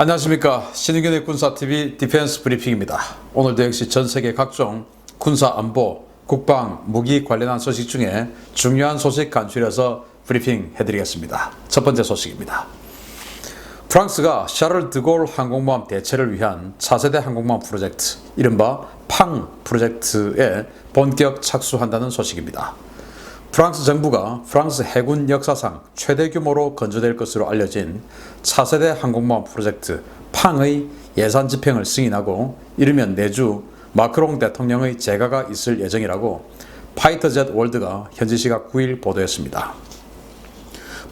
안녕하십니까. 신의균의 군사TV 디펜스 브리핑입니다. 오늘도 역시 전세계 각종 군사 안보, 국방, 무기 관련한 소식 중에 중요한 소식 간추려서 브리핑 해드리겠습니다. 첫 번째 소식입니다. 프랑스가 샤를 드골 항공모함 대체를 위한 차세대 항공모함 프로젝트, 이른바 팡 프로젝트에 본격 착수한다는 소식입니다. 프랑스 정부가 프랑스 해군 역사상 최대 규모로 건조될 것으로 알려진 차세대 항공모함 프로젝트 팡의 예산 집행을 승인하고 이르면 내주 마크롱 대통령의 재가가 있을 예정이라고 파이터젯 월드가 현지 시각 9일 보도했습니다.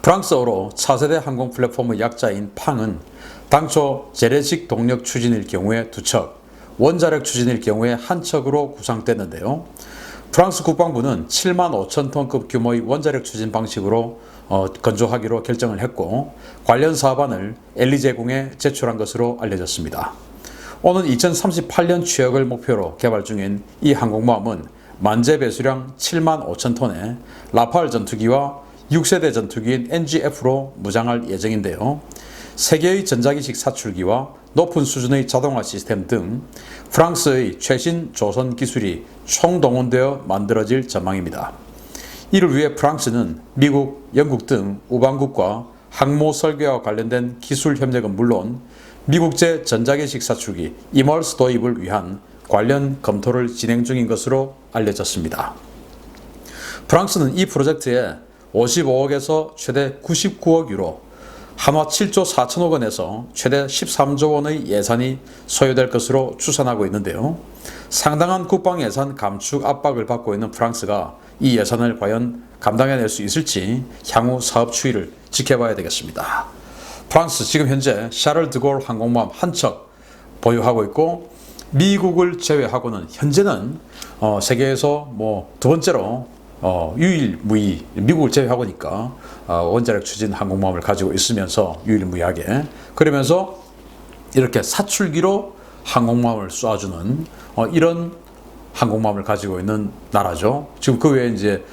프랑스어로 차세대 항공 플랫폼의 약자인 팡은 당초 재래식 동력 추진일 경우에 2척, 원자력 추진일 경우에 1척으로 구상됐는데요. 프랑스 국방부는 7만 5천 톤급 규모의 원자력 추진 방식으로 건조하기로 결정을 했고 관련 사업안을 엘리제궁에 제출한 것으로 알려졌습니다. 오는 2038년 취역을 목표로 개발 중인 이 항공모함은 만재 배수량 7만 5천 톤의 라팔 전투기와 6세대 전투기인 NGF로 무장할 예정인데요. 세계의 전자기식 사출기와 높은 수준의 자동화 시스템 등 프랑스의 최신 조선 기술이 총동원되어 만들어질 전망입니다. 이를 위해 프랑스는 미국, 영국 등 우방국과 항모 설계와 관련된 기술 협력은 물론 미국제 전자기식 사출기 이멀스 도입을 위한 관련 검토를 진행 중인 것으로 알려졌습니다. 프랑스는 이 프로젝트에 55억에서 최대 99억 유로, 한화 7조 4천억 원에서 최대 13조 원의 예산이 소요될 것으로 추산하고 있는데요. 상당한 국방 예산 감축 압박을 받고 있는 프랑스가 이 예산을 과연 감당해낼 수 있을지 향후 사업 추이를 지켜봐야 되겠습니다. 프랑스 지금 현재 샤를 드골 항공모함 1척 보유하고 있고 미국을 제외하고는 현재는 세계에서 두 번째로 유일무이, 미국을 제외하고니까 원자력 추진 항공모함을 가지고 있으면서 유일무이하게, 그러면서 이렇게 사출기로 항공모함을 쏴주는 이런 항공모함을 가지고 있는 나라죠. 지금 그 외에 이제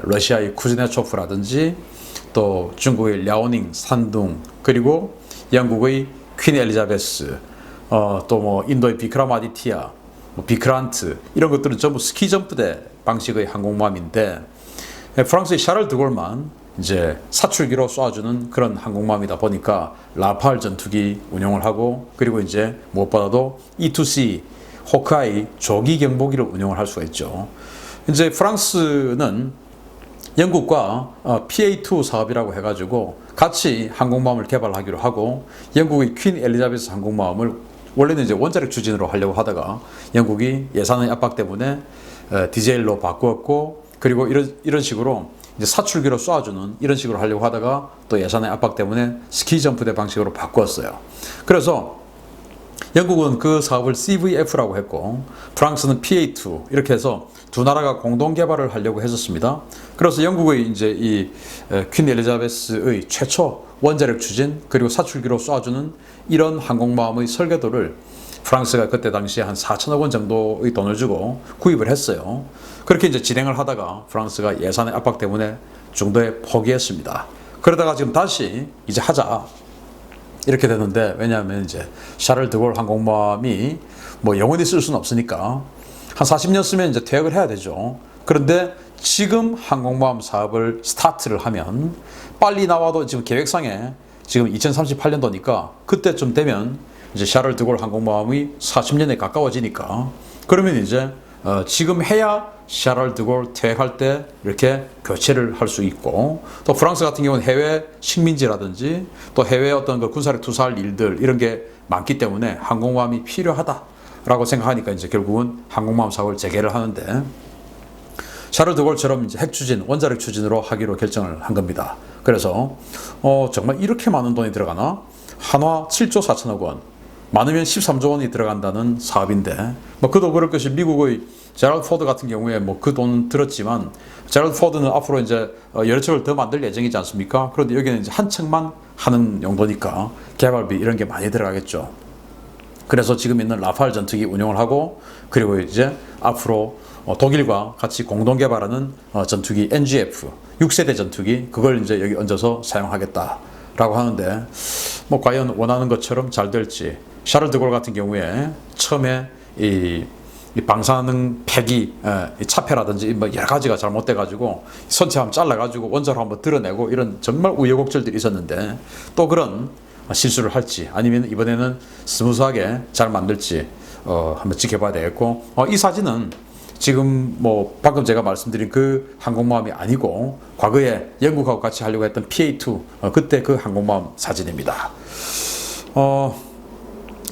러시아의 쿠즈네초프라든지 또 중국의 랴오닝 산둥, 그리고 영국의 퀸 엘리자베스, 또 인도의 비크라마디티아, 비크란트, 이런 것들은 전부 스키 점프대 방식의 항공모함인데 프랑스의 샤를 드골만 이제 사출기로 쏴주는 그런 항공모함이다 보니까 라팔 전투기 운용을 하고, 그리고 이제 무엇보다도 E2C 호크아이 조기 경보기를 운용을 할 수가 있죠. 이제 프랑스는 영국과 PA2 사업이라고 해가지고 같이 항공모함을 개발하기로 하고, 영국의 퀸 엘리자베스 항공모함을 원래는 이제 원자력 추진으로 하려고 하다가 영국이 예산의 압박 때문에 디젤로 바꾸었고, 그리고 이런 식으로 이제 사출기로 쏴주는 이런 식으로 하려고 하다가 또 예산의 압박 때문에 스키 점프대 방식으로 바꾸었어요. 그래서 영국은 그 사업을 CVF라고 했고 프랑스는 PA2, 이렇게 해서 두 나라가 공동 개발을 하려고 했었습니다. 그래서 영국의 이제 이 퀸 엘리자베스의 최초 원자력 추진 그리고 사출기로 쏴주는 이런 항공모함의 설계도를 프랑스가 그때 당시에 한 4천억 원 정도의 돈을 주고 구입을 했어요. 그렇게 이제 진행을 하다가 프랑스가 예산의 압박 때문에 중도에 포기했습니다. 그러다가 지금 다시 이제 하자 이렇게 됐는데, 왜냐하면 이제 샤를 드골 항공모함이 영원히 쓸 수는 없으니까 한 40년 쓰면 이제 퇴역을 해야 되죠. 그런데 지금 항공모함 사업을 스타트를 하면 빨리 나와도 지금 계획상에 지금 2038년도니까 그때쯤 되면 이제 샤를 드골 항공모함이 40년에 가까워지니까, 그러면 이제 지금 해야 샤를 드골 퇴역할 때 이렇게 교체를 할 수 있고, 또 프랑스 같은 경우는 해외 식민지라든지 또 해외 어떤 그 군사력 투사할 일들 이런 게 많기 때문에 항공모함이 필요하다라고 생각하니까 이제 결국은 항공모함 사업을 재개를 하는데, 샤를 드골처럼 이제 핵 추진, 원자력 추진으로 하기로 결정을 한 겁니다. 그래서 정말 이렇게 많은 돈이 들어가나? 한화 7조 4천억 원, 많으면 13조 원이 들어간다는 사업인데, 그도 그럴 것이 미국의 제럴드 포드 같은 경우에 그 돈 들었지만, 제럴드 포드는 앞으로 이제 여러 척을 더 만들 예정이지 않습니까? 그런데 여기는 이제 한 척만 하는 용도니까 개발비 이런 게 많이 들어가겠죠. 그래서 지금 있는 라팔 전투기 운용을 하고, 그리고 이제 앞으로 독일과 같이 공동 개발하는 전투기 NGF 6세대 전투기, 그걸 이제 여기 얹어서 사용하겠다 라고 하는데 뭐 과연 원하는 것처럼 잘 될지. 샤를 드골 같은 경우에 처음에 이 방사능 폐기 차폐라든지 뭐 여러 가지가 잘못돼 가지고 선체 한번 잘라 가지고 원자로 한번 드러내고 이런 정말 우여곡절들이 있었는데 또 그런 실수를 할지 아니면 이번에는 스무스하게 잘 만들지 한번 지켜봐야 되겠고, 이 사진은 지금 뭐 방금 제가 말씀드린 그 항공모함이 아니고 과거에 영국하고 같이 하려고 했던 PA2 그때 그 항공모함 사진입니다.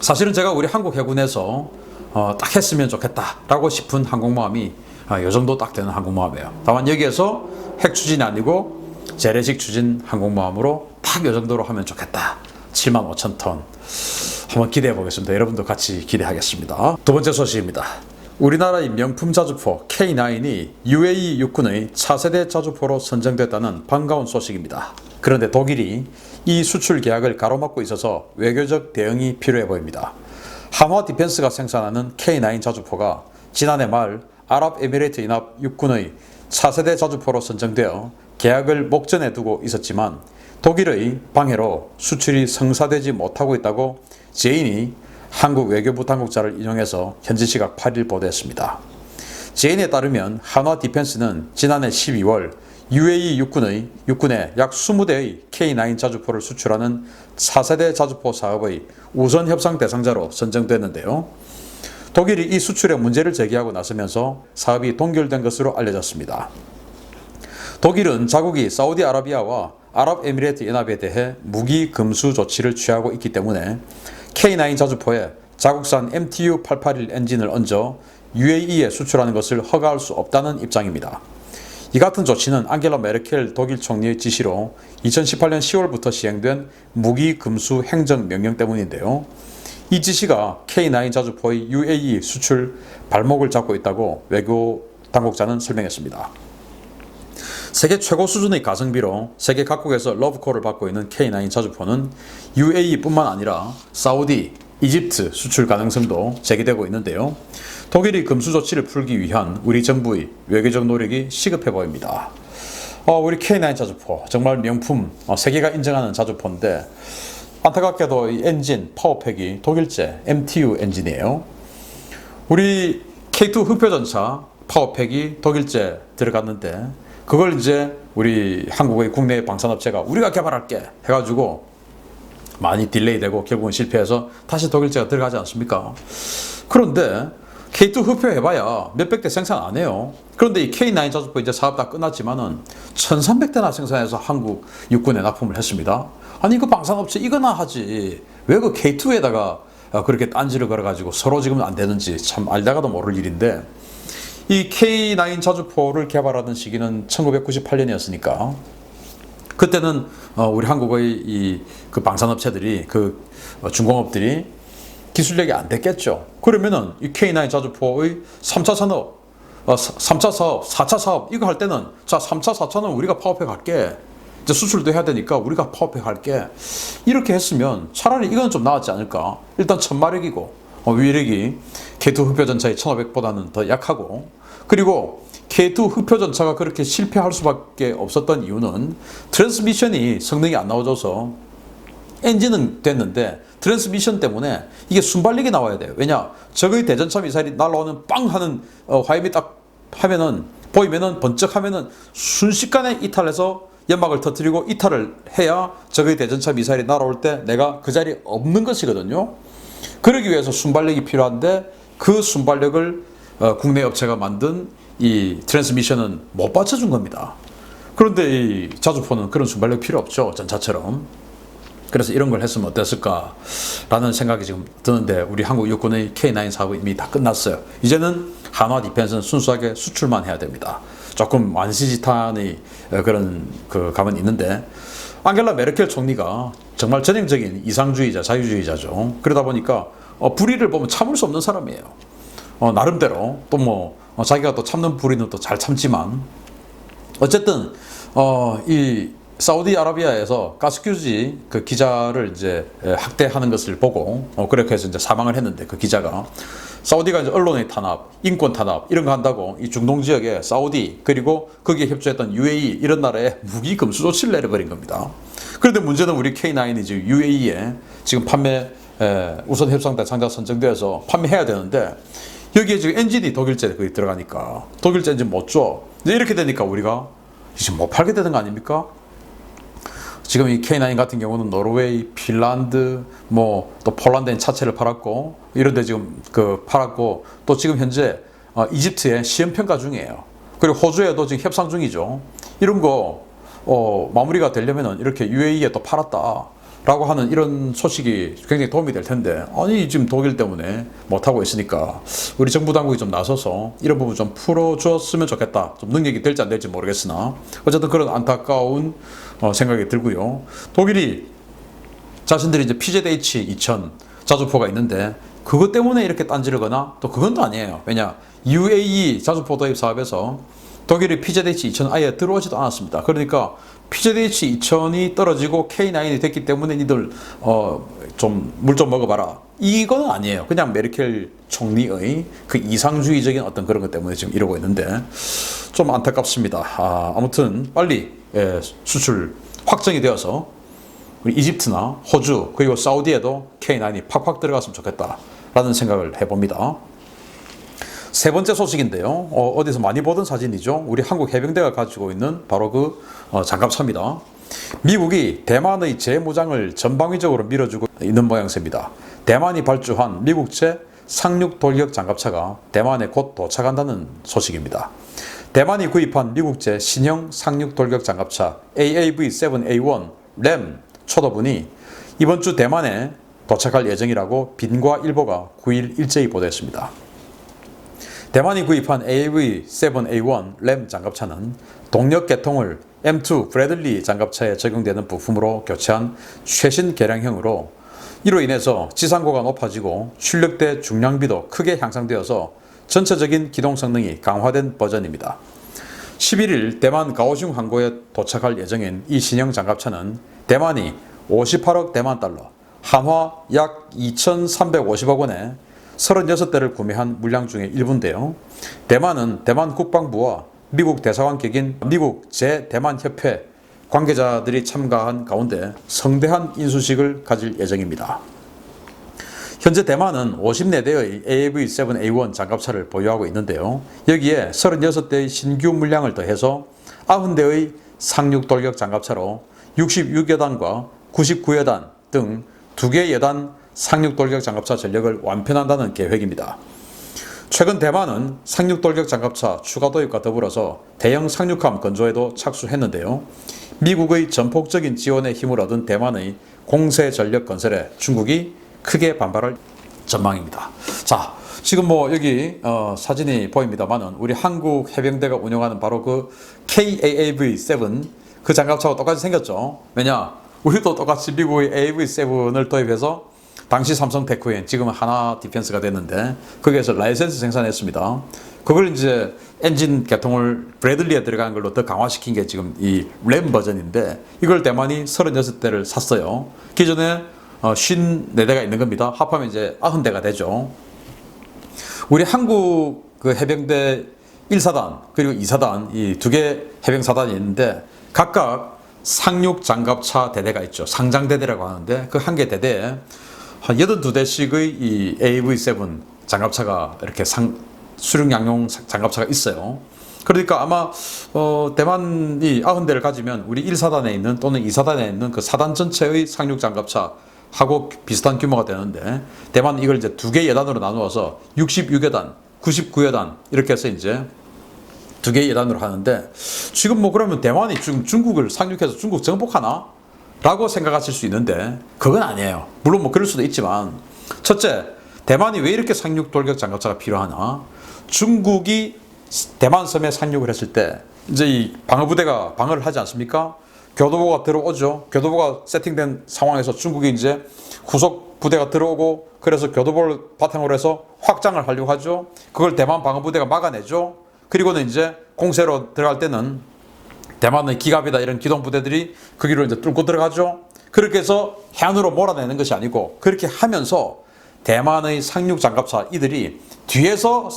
사실은 제가 우리 한국 해군에서 딱 했으면 좋겠다라고 싶은 항공모함이 이 정도 딱 되는 항공모함이에요. 다만 여기에서 핵 추진이 아니고 재래식 추진 항공모함으로 딱 이 정도로 하면 좋겠다. 75,000톤. 한번 기대해 보겠습니다. 여러분도 같이 기대하겠습니다. 두 번째 소식입니다. 우리나라의 명품 자주포 K9이 UAE 육군의 차세대 자주포로 선정됐다는 반가운 소식입니다. 그런데 독일이 이 수출 계약을 가로막고 있어서 외교적 대응이 필요해 보입니다. 한화 디펜스가 생산하는 K9 자주포가 지난해 말 아랍에미레이트 연합 육군의 차세대 자주포로 선정되어 계약을 목전에 두고 있었지만 독일의 방해로 수출이 성사되지 못하고 있다고 제인이 한국 외교부 당국자를 인용해서 현지 시각 8일 보도했습니다. 제인에 따르면 한화 디펜스는 지난해 12월 UAE 육군에 약 20대의 K9 자주포를 수출하는 차세대 자주포 사업의 우선 협상 대상자로 선정됐는데요. 독일이 이 수출에 문제를 제기하고 나서면서 사업이 동결된 것으로 알려졌습니다. 독일은 자국이 사우디아라비아와 아랍에미레이트 연합에 대해 무기 금수 조치를 취하고 있기 때문에 K9 자주포에 자국산 MTU-881 엔진을 얹어 UAE에 수출하는 것을 허가할 수 없다는 입장입니다. 이 같은 조치는 앙겔라 메르켈 독일 총리의 지시로 2018년 10월부터 시행된 무기 금수 행정명령 때문인데요. 이 지시가 K9 자주포의 UAE 수출 발목을 잡고 있다고 외교 당국자는 설명했습니다. 세계 최고 수준의 가성비로 세계 각국에서 러브콜을 받고 있는 K9 자주포는 UAE뿐만 아니라 사우디, 이집트 수출 가능성도 제기되고 있는데요. 독일이 금수 조치를 풀기 위한 우리 정부의 외교적 노력이 시급해 보입니다. 우리 K9 자주포 정말 명품, 세계가 인정하는 자주포인데 안타깝게도 이 엔진, 파워팩이 독일제 MTU 엔진이에요. 우리 K2 흡표전차 파워팩이 독일제 들어갔는데 그걸 이제 우리 한국의 국내 방산업체가 우리가 개발할게 해가지고 많이 딜레이되고 결국은 실패해서 다시 독일제가 들어가지 않습니까? 그런데 K2 흡표해봐야 몇백 대 생산 안 해요. 그런데 이 K9 자주포 이제 사업 다 끝났지만은 1,300대나 생산해서 한국 육군에 납품을 했습니다. 아니 그 방산업체 이거나 하지 왜 그 K2에다가 그렇게 딴지를 걸어가지고 서로 지금 안 되는지 참 알다가도 모를 일인데, 이 K9 자주포를 개발하던 시기는 1998년이었으니까 그때는 우리 한국의 그 방산업체들이 그 중공업들이 기술력이 안 됐겠죠. 그러면은 이 K9 자주포의 3차 산업, 3차 사업, 4차 사업 이거 할 때는 자 3차, 4차는 우리가 파워팩 할게. 이제 수출도 해야 되니까 우리가 파워팩 할게. 이렇게 했으면 차라리 이건 좀 나았지 않을까. 일단 1000마력이고 위력이 K2 흡표전차의 1500보다는 더 약하고, 그리고 K2 흡표전차가 그렇게 실패할 수밖에 없었던 이유는 트랜스미션이 성능이 안 나와줘서 엔진은 됐는데 트랜스미션 때문에 이게 순발력이 나와야 돼요. 왜냐? 적의 대전차 미사일이 날아오는 빵 하는 화염이 딱 하면은 보이면은 번쩍하면은 순식간에 이탈해서 연막을 터뜨리고 이탈을 해야 적의 대전차 미사일이 날아올 때 내가 그 자리에 없는 것이거든요. 그러기 위해서 순발력이 필요한데 그 순발력을 국내 업체가 만든 이 트랜스미션은 못 받쳐준 겁니다. 그런데 이 자주포는 그런 순발력 필요 없죠. 전차처럼. 그래서 이런 걸 했으면 어땠을까라는 생각이 지금 드는데 우리 한국 육군의 K9 사업이 이미 다 끝났어요. 이제는 한화 디펜스는 순수하게 수출만 해야 됩니다. 조금 완시지탄의 그런 감은 있는데 앙겔라 메르켈 총리가 정말 전형적인 이상주의자, 자유주의자죠. 그러다 보니까 불의를 보면 참을 수 없는 사람이에요. 나름대로 또 뭐 자기가 또 참는 불의는 또 잘 참지만 어쨌든 이 사우디아라비아에서 가스규지 그 기자를 이제 학대하는 것을 보고 그렇게 해서 이제 사망을 했는데, 그 기자가 사우디가 이제 언론의 탄압, 인권 탄압 이런 거 한다고 이 중동 지역에 사우디 그리고 거기에 협조했던 UAE 이런 나라에 무기 금수 조치를 내려버린 겁니다. 그런데 문제는 우리 K9이 지금 UAE에 지금 판매 우선 협상 대상자 선정되어서 판매해야 되는데, 여기에 지금 엔진이 독일제 거기 들어가니까 독일제 엔진 못 줘. 이렇게 되니까 우리가 이제 못 팔게 되는 거 아닙니까? 지금 이 K9 같은 경우는 노르웨이, 핀란드, 뭐 또 폴란드엔 차체를 팔았고 이런데 지금 팔았고, 또 지금 현재 이집트에 시험 평가 중이에요. 그리고 호주에도 지금 협상 중이죠. 이런 거 마무리가 되려면은 이렇게 UAE에 또 팔았다라고 하는 이런 소식이 굉장히 도움이 될 텐데, 아니 지금 독일 때문에 못 하고 있으니까 우리 정부 당국이 좀 나서서 이런 부분 좀 풀어주었으면 좋겠다. 좀 능력이 될지 안 될지 모르겠으나 어쨌든 그런 안타까운 생각이 들고요. 독일이 자신들이 이제 PZH-2000 자주포가 있는데 그것 때문에 이렇게 딴지를 거나, 또 그건 또 아니에요. 왜냐, UAE 자주포 도입 사업에서 독일이 PZH-2000 아예 들어오지도 않았습니다. 그러니까 PZH-2000이 떨어지고 K9이 됐기 때문에 니들 좀 물 좀 먹어봐라, 이거는 아니에요. 그냥 메르켈 총리의 그 이상주의적인 어떤 그런 것 때문에 지금 이러고 있는데 좀 안타깝습니다. 아무튼 빨리 수출 확정이 되어서 우리 이집트나 호주 그리고 사우디에도 K9이 팍팍 들어갔으면 좋겠다라는 생각을 해봅니다. 세 번째 소식인데요. 어디서 많이 보던 사진이죠. 우리 한국 해병대가 가지고 있는 바로 그 장갑차입니다. 미국이 대만의 재무장을 전방위적으로 밀어주고 있는 모양새입니다. 대만이 발주한 미국제 상륙 돌격 장갑차가 대만에 곧 도착한다는 소식입니다. 대만이 구입한 미국제 신형 상륙 돌격 장갑차 AAV-7A1 램 초도분이 이번 주 대만에 도착할 예정이라고 빈과일보가 9일 일제히 보도했습니다. 대만이 구입한 AAV-7A1 램 장갑차는 동력 계통을 M2 브래들리 장갑차에 적용되는 부품으로 교체한 최신 개량형으로, 이로 인해서 지상고가 높아지고 출력대 중량비도 크게 향상되어서 전체적인 기동 성능이 강화된 버전입니다. 11일 대만 가오슝 항구에 도착할 예정인 이 신형 장갑차는 대만이 58억 대만 달러, 한화 약 2,350억 원에 36대를 구매한 물량 중의 일부인데요. 대만은 대만 국방부와 미국 대사관 격인 미국 제-대만협회 관계자들이 참가한 가운데 성대한 인수식을 가질 예정입니다. 현재 대만은 54대의 AAV-7A1 장갑차를 보유하고 있는데요. 여기에 36대의 신규 물량을 더해서 90대의 상륙 돌격 장갑차로 66여단과 99여단 등 2개 여단 상륙 돌격 장갑차 전력을 완편한다는 계획입니다. 최근 대만은 상륙 돌격 장갑차 추가 도입과 더불어서 대형 상륙함 건조에도 착수했는데요. 미국의 전폭적인 지원에 힘을 얻은 대만의 공세 전력 건설에 중국이 크게 반발할 전망입니다. 자, 지금 뭐 여기 사진이 보입니다만은 우리 한국 해병대가 운영하는 바로 그 KAAV-7 그 장갑차와 똑같이 생겼죠. 왜냐, 우리도 똑같이 미국의 AAV-7을 도입해서 당시 삼성 테크엔, 지금은 하나 디펜스가 됐는데 거기에서 라이센스 생산했습니다. 그걸 이제 엔진 계통을 브래들리에 들어간 걸로 더 강화시킨 게 지금 이 램 버전인데, 이걸 대만이 36대를 샀어요. 기존에 54대가 있는 겁니다. 합하면 이제 90대가 되죠. 우리 한국 그 해병대 1사단 그리고 2사단 이 두 개 해병사단이 있는데 각각 상륙 장갑차 대대가 있죠. 상장대대라고 하는데 그 한 개 대대에 한 82대씩의 이 AV-7 장갑차가 이렇게 수륙 양용 장갑차가 있어요. 그러니까 아마 대만이 90대를 가지면 우리 1사단에 있는 또는 2사단에 있는 그 사단 전체의 상륙 장갑차 하고 비슷한 규모가 되는데, 대만은 이걸 이제 두 개 여단으로 나누어서 66여단, 99여단 이렇게 해서 이제 두 개 여단으로 하는데, 지금 뭐 그러면 대만이 지금 중국을 상륙해서 중국 정복하나? 라고 생각하실 수 있는데 그건 아니에요. 물론 뭐 그럴 수도 있지만, 첫째, 대만이 왜 이렇게 상륙 돌격 장갑차가 필요하나? 중국이 대만 섬에 상륙을 했을 때 이제 이 방어부대가 방어를 하지 않습니까? 교도보가 들어오죠. 교도보가 세팅된 상황에서 중국이 이제 후속 부대가 들어오고, 그래서 교도보를 바탕으로 해서 확장을 하려고 하죠. 그걸 대만 방어부대가 막아내죠. 그리고는 이제 공세로 들어갈 때는 대만의 기갑이다 이런 기동 부대들이 거기로 이제 뚫고 들어가죠. 그렇게 해서 해안으로 몰아내는 것이 아니고 그렇게 하면서 대만의 상륙 장갑차 이들이 뒤에서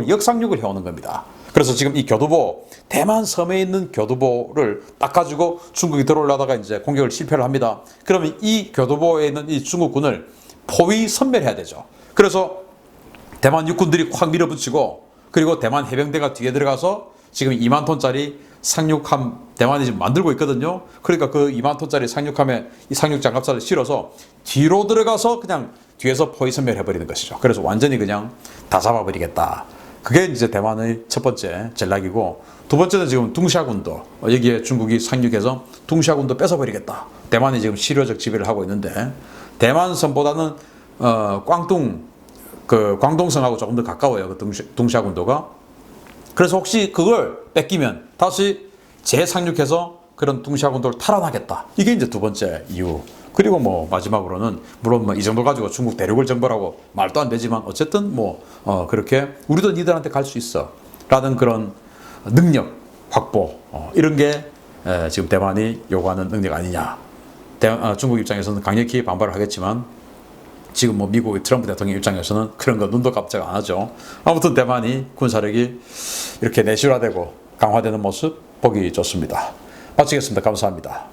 역상륙을 해오는 겁니다. 그래서 지금 이 교두보, 대만 섬에 있는 교두보를 딱 가지고 중국이 들어오려다가 이제 공격을 실패를 합니다. 그러면 이 교두보에 있는 이 중국군을 포위 섬멸해야 되죠. 그래서 대만 육군들이 확 밀어붙이고 그리고 대만 해병대가 뒤에 들어가서 지금 2만 톤짜리 상륙함 대만이 지금 만들고 있거든요. 그러니까 그 2만 톤짜리 상륙함에 이 상륙 장갑차를 실어서 뒤로 들어가서 그냥 뒤에서 포위 섬멸해버리는 것이죠. 그래서 완전히 그냥 다 잡아버리겠다. 그게 이제 대만의 첫 번째 전략이고, 두 번째는 지금 둥샤군도 여기에 중국이 상륙해서 둥샤군도 뺏어버리겠다. 대만이 지금 실효적 지배를 하고 있는데 대만 섬보다는 광동성하고 조금 더 가까워요. 그 둥샤군도가. 그래서 혹시 그걸 뺏기면 다시 재상륙해서 그런 둥샤군도를 탈환하겠다. 이게 이제 두 번째 이유. 그리고 뭐 마지막으로는 물론 뭐 이 정도 가지고 중국 대륙을 정벌하고 말도 안 되지만 어쨌든 그렇게 우리도 니들한테 갈 수 있어 라는 그런 능력 확보 이런 게 지금 대만이 요구하는 능력 아니냐. 중국 입장에서는 강력히 반발을 하겠지만 지금 뭐 미국의 트럼프 대통령 입장에서는 그런 거 눈도 깜짝 안 하죠. 아무튼 대만이 군사력이 이렇게 내실화되고 강화되는 모습 보기 좋습니다. 마치겠습니다. 감사합니다.